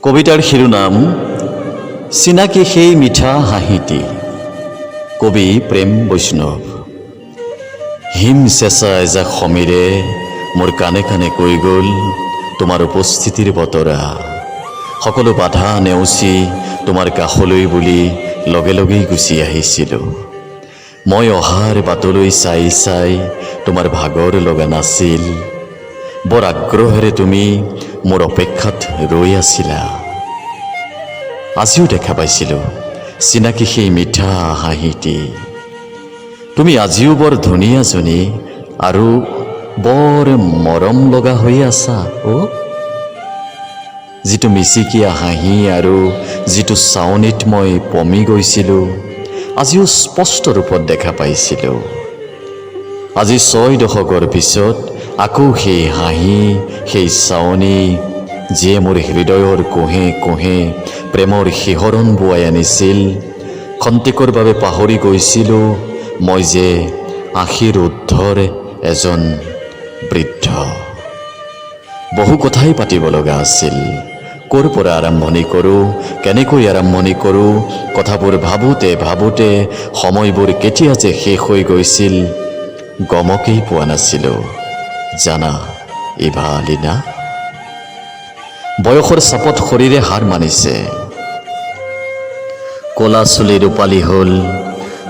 কবিতাৰ শিৰোনাম চিনাকি সেই মিঠা হাঁহিটি। কবি প্ৰেম বৈষ্ণৱ। হিম চেঁচা এজাক সমীৰে মোৰ কাণে কাণে কৈ গ'ল তোমাৰ উপস্থিতিৰ বতৰা। সকলো বাধা নেওচি তোমাৰ কাষলৈ বুলি লগে লগেই গুচি আহিছিলোঁ। মই অহাৰ বাটলৈ চাই চাই তোমাৰ ভাগৰ লগা নাছিল। বৰ আগ্ৰহেৰে তুমি মোৰ অপেক্ষাত ৰৈ আছিলা। আজিও দেখা পাইছিলোঁ চিনাকি সেই মিঠা হাঁহিটি। তুমি আজিও বৰ ধুনীয়াজনী আৰু বৰ মৰম লগা হৈ আছা। যিটো মিচিকীয়া হাঁহি আৰু যিটো চাৱনিত মই পমি গৈছিলোঁ, আজিও স্পষ্ট ৰূপত দেখা পাইছিলোঁ। আজি 6 দশকৰ পিছত আকৌ সেই হাঁহি, সেই চাৱনি, যিয়ে মোৰ হৃদয়ৰ কোহে কোহে প্ৰেমৰ শিহৰণ বোৱাই আনিছিল। খন্তেকৰ বাবে পাহৰি গৈছিলোঁ মই যে 80ৰ ঊৰ্ধ্বৰ এজন বৃদ্ধ। বহু কথাই পাতিব লগা আছিল। ক'ৰ পৰা আৰম্ভণি কৰোঁ, কেনেকৈ আৰম্ভণি কৰোঁ, কথাবোৰ ভাবোঁতে ভাবোঁতে সময়বোৰ কেতিয়া যে শেষ হৈ গৈছিল গমকেই পোৱা নাছিলোঁ। জানা ইভালিনা, বয়সৰ চাপত শৰীৰে হাৰ মানিছে। ক'লা চুলি ৰূপালী হ'ল,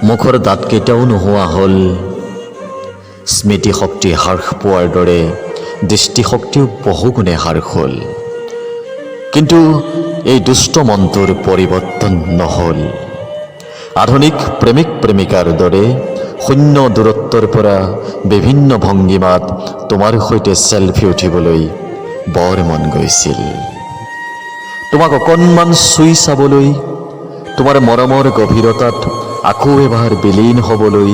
মুখৰ দাঁতকেইটাও নোহোৱা হ'ল। স্মৃতিশক্তি হ্ৰাস পোৱাৰ দৰে দৃষ্টিশক্তিও বহুগুণে হ্ৰাস হ'ল। কিন্তু এই দুষ্ট মনটোৰ পৰিৱৰ্তন নহ'ল। আধুনিক প্ৰেমিক প্ৰেমিকাৰ দৰে শূন্য দূৰত্বৰ পৰা বিভিন্ন ভংগীমাত তোমাৰ সৈতে চেলফি উঠিবলৈ বৰ মন গৈছিল। তোমাক অকণমান চুই চাবলৈ, তোমাৰ মৰমৰ গভীৰতাত আকৌ এবাৰ বিলীন হ'বলৈ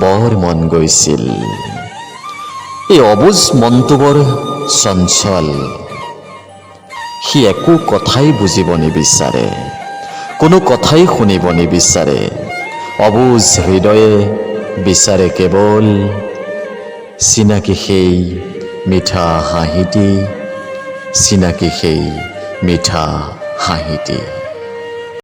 বৰ মন গৈছিল। এই অবুজ মনটো বৰ চঞ্চল। সি একো কথাই বুজিব নিবিচাৰে, কোনো কথাই শুনিব নিবিচাৰে। অবুজ হৃদয়ে বিচাৰে কেৱল চিনাকি সেই মিঠা হাঁহিটি, চিনাকি সেই মিঠা হাঁহিটি।